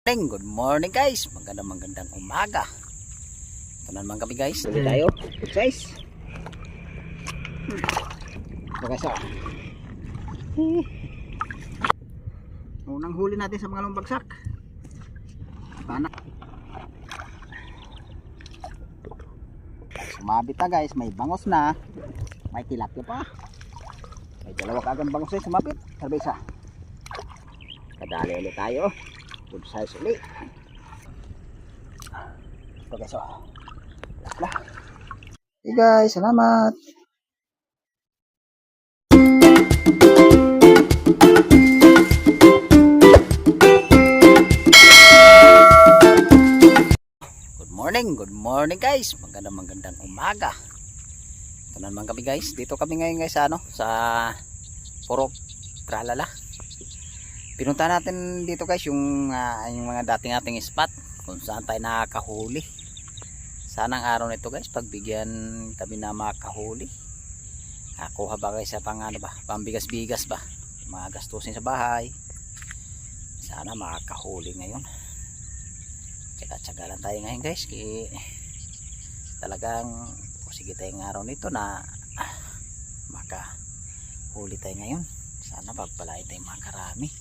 Good morning guys, magandang umaga. Ito na naman kami guys. Huli tayo, good size. Bagasa. Unang huli natin sa mga lumbagsak. Banak. Sumabit na guys, may bangos na. May tilapia pa. May dalawa kagang bangos na sumabit. Serbesa. Kadali ulit tayo. Good size ulit. Ito guys, oh. Lah. Hey guys, salamat. Good morning guys. Magandang umaga. Ito na naman kami guys. Dito kami ngayon guys sa Purok Tralala. Pinunta natin dito guys yung mga dating ating spot kung saan tayo nakakahuli. Sanang araw nito guys pagbigyan kami na makahuli. Kuha ba guys sa pambigas-bigas ba, mga gastusin sa bahay. Sana makakahuli ngayon. Tsaga-tsaga lang tayo ngayon guys, talagang sige tayong araw nito na makahuli tayo ngayon. Sana pagpalain tayo makarami.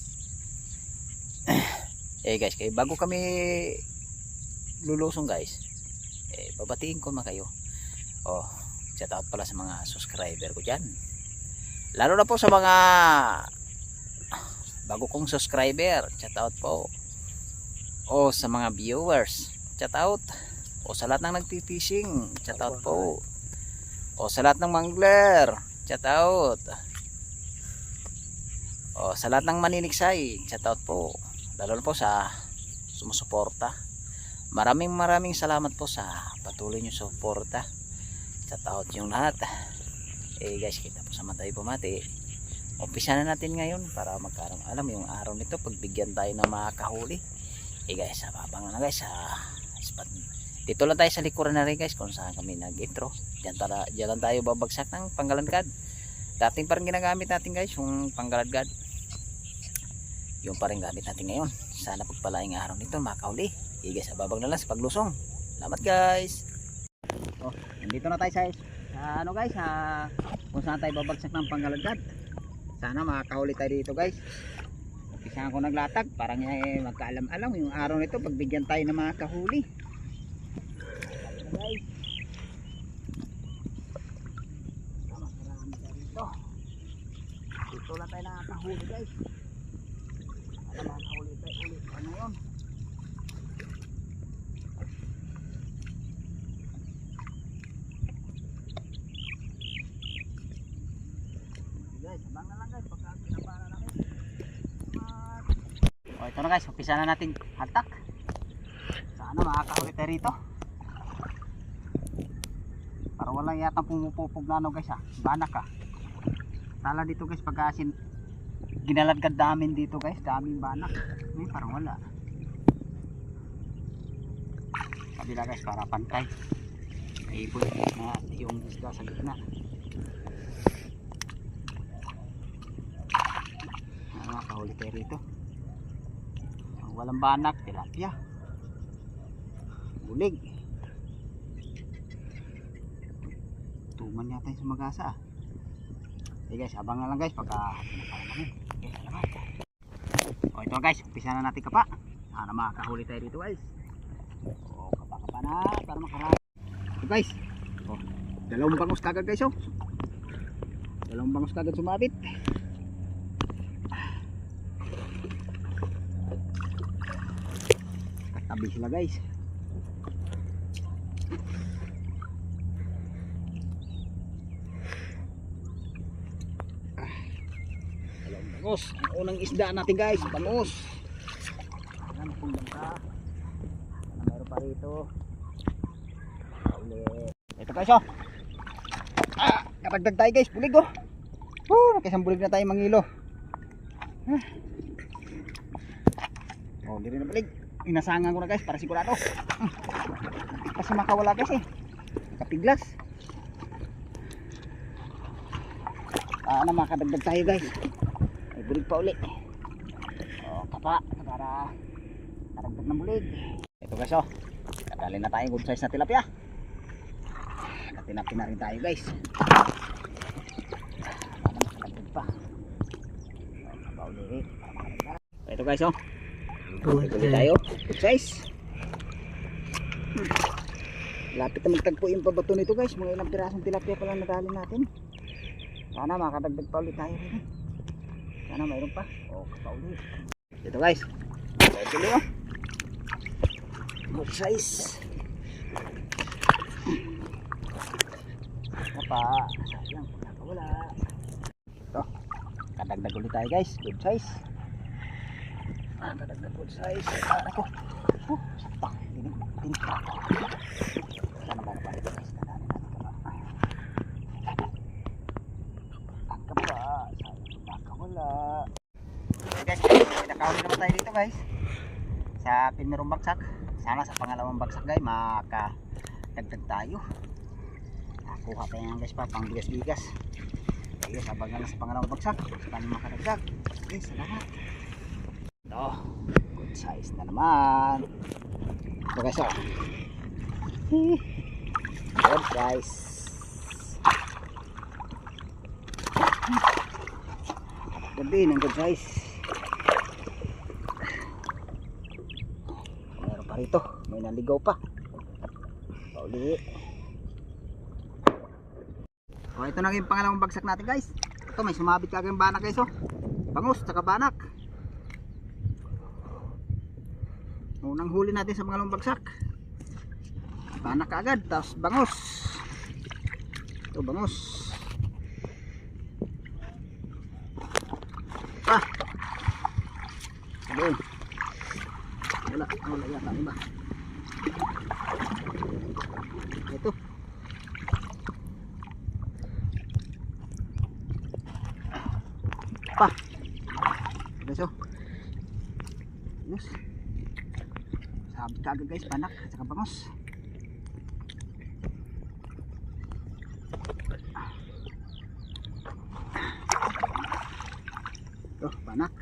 Guys, bago kami lulusong guys, babatiin ko kayo. Shout out pala sa mga subscriber ko dyan, lalo na po sa mga bago kong subscriber. Shout out po. Sa mga viewers, shout out. Sa lahat ng nagtitishing, shout out po. Sa lahat ng mangler, shout out. Sa lahat ng maniniksay, shout out po. Lalo na po sa sumusuporta. Maraming salamat po sa patuloy nyo suporta. Shout out yung lahat. Guys, kita po sa matay pumati. Umpisa na natin ngayon para magkaroon alam yung araw nito pagbigyan tayo ng makahuli. Guys, abangan na guys sa spot. Dito lang tayo sa likuran na rin guys kung saan kami nag-intro. Diyan lang tayo babagsak ng panggaladgad. Dating pa rin ginagamit natin guys yung panggaladgad. Yung pa rin gamit natin ngayon. Sana pagpalaing araw nito makahuli. Guys, ababang na lang sa paglusong. Salamat guys. Nandito na tayo sa guys, kung saan tayo babagsak ng panggaladgad. Sana makahuli tayo dito guys. Umpisa ako naglatag para magkaalam-alam yung araw nito pagbigyan tayo ng mga kahuli. Guys, marami tayo dito. Dito lang tayo nakakahuli guys. Para makahuli tayo ulit ngayon. Guys, abang na lang guys pagka pinapara namin. Ito na guys, umpisa na natin hatak. Sana makakahuli tayo rito. Para walang yatang pumupupog na guys banak Tala dito guys pagka ginaladgad namin dito guys, daming banak. Parang wala. Kabila guys para pantay. Ipon na yung isda sa gitna. Makahuli tayo rito. Walang banak, tilapia, bulig. Tuman yata yung sumagasa. Guys, abang na lang guys pagka namin. Salamat. Ito guys, umpisa na natin kapa. Sana makakahuli tayo dito guys. Kapa na para makarami. Ito guys, dalawang bangus kagad guys. Dalawang bangus kagad sumabit. Tabi sila guys. Bangus, ang unang isda natin guys, bangus. Ayan, pumunta. Meron pa rito. Ito guys katagdag tayo guys, bulig nakisang bulig na tayo mangilo. Hindi rin na bulig. Inasangan ko na guys para sigurado. Kasi makawala guys kapiglas. Makadagdag tayo guys. Ay bulig pa uli. Kapa para Nakadagdag ng bulig. Ito guys oh. Kadali na tayo good size na tilapia. Natinapin na rin tayo guys. Para makadagdag pa. Pauli. Ito guys oh. Tuloy tayo. Good size. Lapit na magtagpo yung pabato nito guys. Mga ilang pirasong tilapia pa lang nadali natin. Sana makadagdag pa ulit tayo rin. Sana mayroon pa. O kapaulit. Ito guys. Ito tuloy oh. Good size. Apa? Sayang wala. Ito. Kadagdag ulit tayo guys. Good size. Kadagdag good size. Ako. Sakta. Tinik pa ako. Sana ba pa ito guys. Kadali natin ka ba. Tangka pa. Sayang wala. Okay guys. Nakahuli naman tayo dito guys. Sa pinmerong bagsak. Sana sa pangalawang bagsak guys makadagdag tayo. Nakuha tayo yan guys pa pang bigas-bigas. Okay guys, abangan na sa pangalawang bagsak. Sana makadagdag. Okay, salamat. Ito, good size na naman. Ito guys oh. Good guys. Good din ang good size. Ito, may naligaw pa. Pauli. So ito na yung pangalawang bagsak natin guys. Ito may sumabit kagad yung banak guys oh. Bangus tsaka banak. Unang huli natin sa pangalawang bagsak. Banak agad tapos bangus. Ito bangus. Pa. Doon. Wala yata iba. Ito. Pa. Guys oh. Yes. Sabit kagad guys, panak at saka bangos. Ito, panak.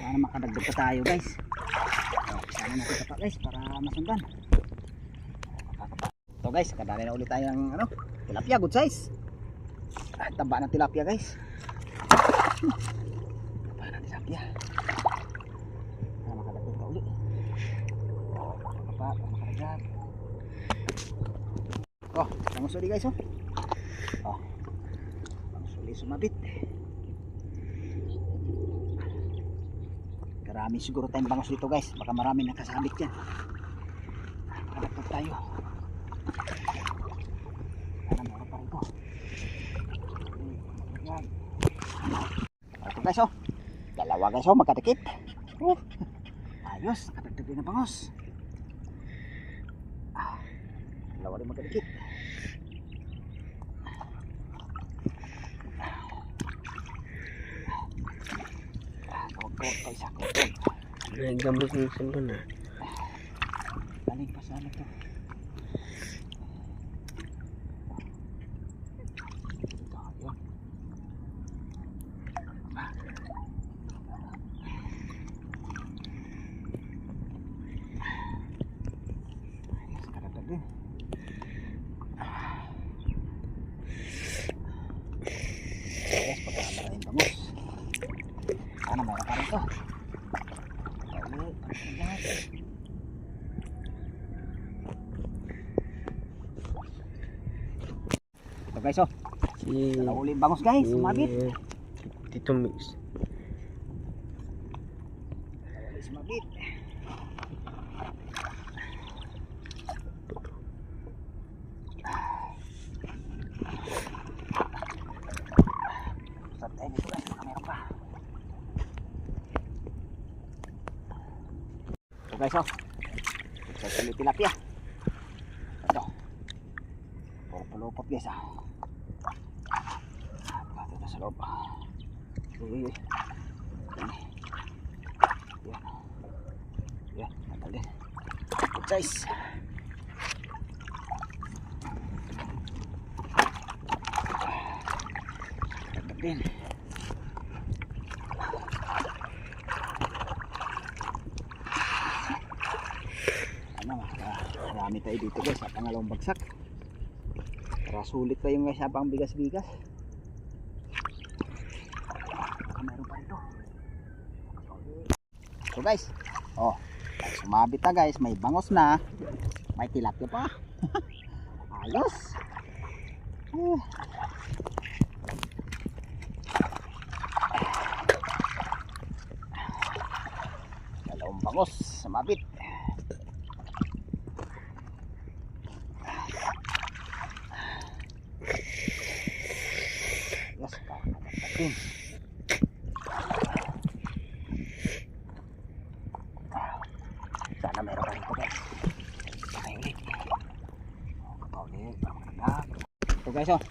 Sana makadagdag pa tayo guys. Sana natin pa guys para masundan. Ito guys, kadali na ulit tayo ng tilapia, good size. Taba ng tilapia guys. Taba ng tilapia. Sana makadagdag pa ulit. Makadagdag. Oh, bangus ulit guys oh. Oh, bangus ulit sumabit. Marami siguro tayong bangus dito guys. Baka marami nakasabit yan. Makadagdag tayo. Sana meron pa rito. Ito guys oh. Dalawa guys oh, magkadikit. Ayos, nakadagdag din na bangus. Dalawa rin magkadikit. Kawag pa isa ko. Gambot ng salo na. Galing pa sana to. Yes, pagkakamara yung bangus. Sana mayroon pa rin to. Ito guys oh. Nahuli yung bangus guys, sumabit. Tito Mix. Nahuli sumabit. Guys oh, sa tilapia ito pulupot guys ah. Ito na sa loob yan natalin guys. Din Marami tayo dito guys sa pangalawang bagsak. Para sulit pa yung guys habang bigas-bigas. Meron pa rito. So guys, oh, sumabit na guys, may bangos na, may tilapia pa. Ayos. Dalawang bangos, sumabit. Yes, kakatakin. Sana meron pa rito guys. Ay ulit. Kapaulit. Ito guys oh.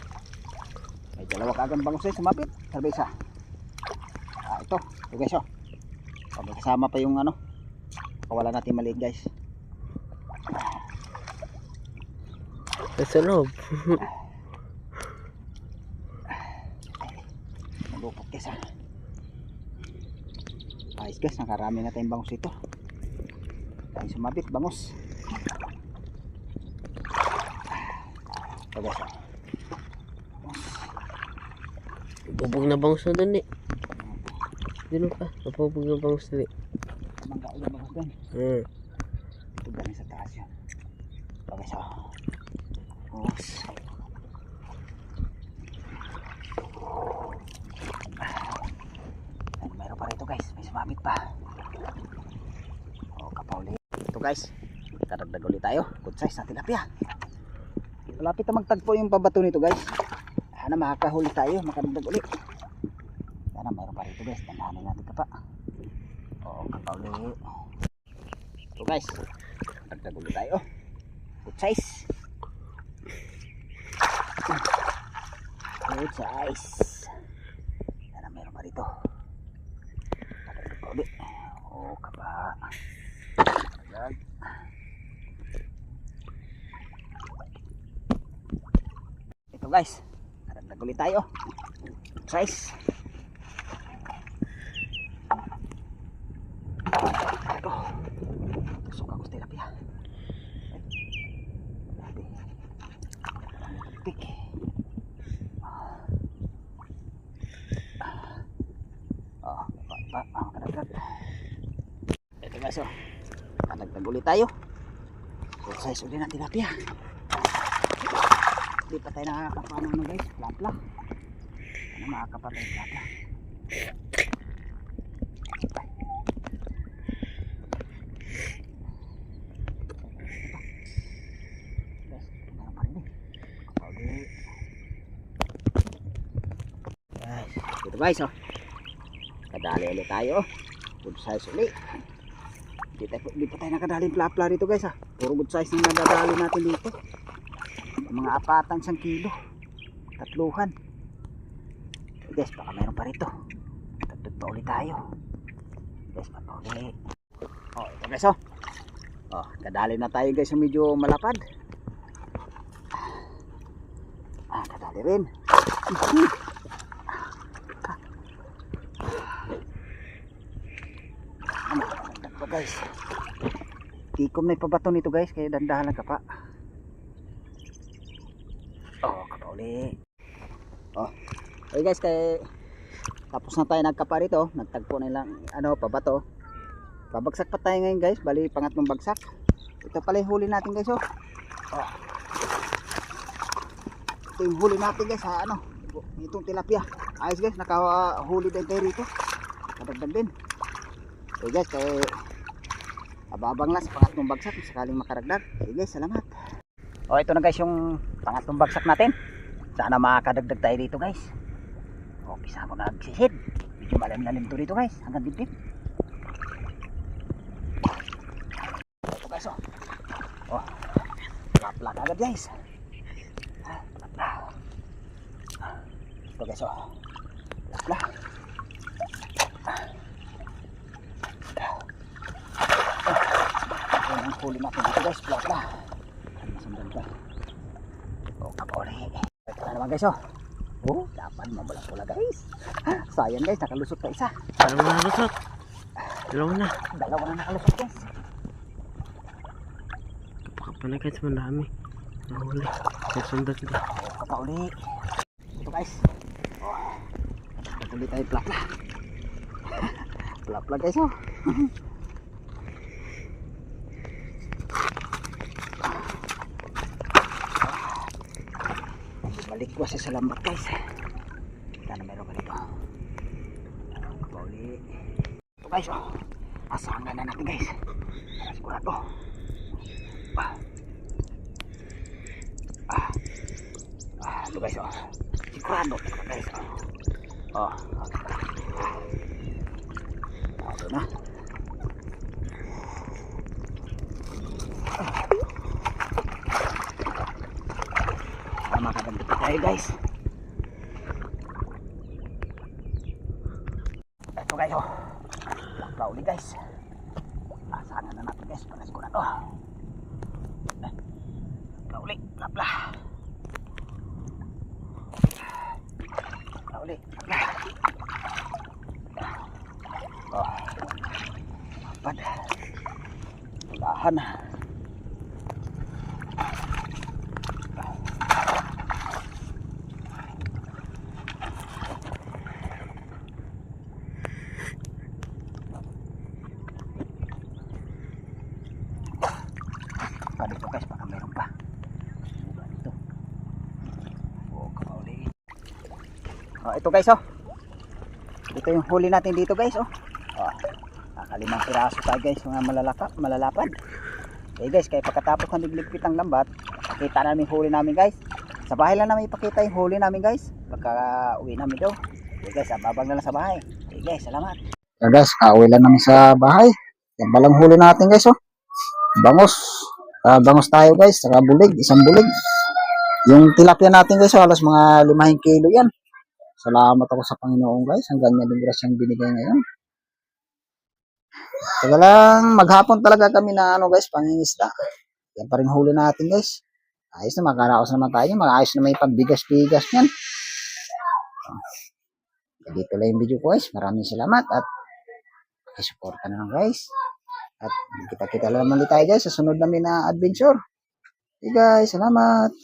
May dalawa kagang bangos eh. Sumapit. Sabi isa. Ito. Ito guys oh. May kasama pa yung ano. Kawalan natin maliit guys. Nasa loob. Nalupot guys ah. Ayos guys. Nakarami na tayong bangos ito. Tayo sumabit bangos. Ito guys oh. Bubog na bangus na dun eh. Dino pa. Napubog na bangus na eh. Mangga ulang bangos dun. Ito galing sa taas yun. Ito guys oh. Bangos. Meron pa rito guys. May sumabit pa. O kapauli. Ito guys. Karagdag ulit tayo. Good size na tilapia. Malapit na magtagpo yung pabato nito guys. Sana makakahuli tayo. Makaragdag ulit. Sana mayroon pa rito guys. Tandaanin natin ka pa. O kapauli. Ito guys. Karagdag ulit tayo. Good size. Good size. Sana mayroon pa rito. Karagdag ulit. O kapa. Karagdag. Ito guys, karagdag ulit tayo. Size. Ito. Tusok ako sa tilapia. Grabe. Tik. Karagdag. Ito guys oh. Karagdag ulit tayo. Good size ulit ng tilapia. Hindi pa tayo nakakapano na guys, plapla. Ano makakapatay plapla. Guys, meron pa rin eh. Guys, dito guys oh. Kadali ulit tayo. Good size ulit. Hindi pa tayo nakadali plapla rito guys ah. Puro good size yung nadadali natin dito. Mga apatan 1 kilo, tatluhan. Guys, baka mayroon pa rito. Tatod pa ulit tayo. Guys, pa ulit. Oh, ito guys oh. Oh, kadali na tayo guys yung medyo malapad. Kadali rin. Ano ba guys? Tikom na ipabato nito guys, kaya dandahan lang ka pa. Oh, kapauli. Oh. Okay guys, kaya tapos na tayo nagkapa rito, nagtagpo na lang ano, pabato. Babagsak pa tayo ngayon guys, bali pangatlong bagsak. Ito pala yung huli natin guys oh. Oh. Ito yung huli natin guys sa ano, itong tilapia. Ayos guys, nakahuli din tayo rito. Kadagdag din. Okay guys, kaya ababang lang sa pangatlong bagsak, sakaling makaragdag. Okay guys, salamat. O ito na guys yung pangatlong bagsak natin. Sana makakadagdag tayo dito guys. O pisa ako nagsisid. Medyo malalim-lalim to dito guys. Hanggang dibdib. Ito guys o. O. Plak-plak agad guys. Plak-plak. Ito guys o. Plak-plak. Ito ang huli natin dito guys. Plak-plak. Masundan ka. O kapore. Ito na naman guys oh. Oh, dapat mabula-bula guys. Sayang guys, nakalusot pa isa. Dalawa na nalusot. Dalawa na. Dalawa na nakalusot guys. Paano guys, madami. Nahuli. Susundan sila. Kapauli. Ito guys. Uli tayo plapla. Plapla guys oh. Balik ko sa lambat guys. Sana meron ka dito. Kapauli. Ito guys oh. Asahan na natin guys. Para sigurado. Ito guys oh. Sigurado guys oh. Ito na. Makaganda tayo guys. Ito guys oh. Lakla uli guys. Asahan na natin guys. Para sigurado. Lakla uli. Lakla. Lakla uli. Lakla. Oh. Lapad. Lahan. Dito guys, baka meron pa. Dito. Oh, kauli. Oh, ito guys oh. Ito yung huli natin dito guys oh. Oh, nakalimang piraso tayo guys, mga malalapad. Okay guys, kaya pagkatapos ng ligligpit ang lambat, pakita namin yung huli namin guys. Sa bahay lang namin ipakita yung huli namin guys. Pagka uwi namin daw. Okay guys, ababang na lang sa bahay. Okay guys, salamat. So guys, kauwi lang namin sa bahay. Yan balang huli natin guys oh. Bangos. Bangos tayo guys, saka bulig, isang bulig. Yung tilapia natin guys, halos mga 5 kilo yan. Salamat ako sa Panginoon guys, ang ganyan din grasyang binigay ngayon. Taga lang, maghapon talaga kami na ano guys, pangingisda. Yan pa rin huli natin guys. Ayos na, makaraos naman tayo, mag-ayos na may pambigas-bigas yan. Dito lang yung video ko guys, maraming salamat at pakisuporta na lang guys. At kita-kita lang naman tayo guys sa sunod namin na adventure. Okay guys, salamat.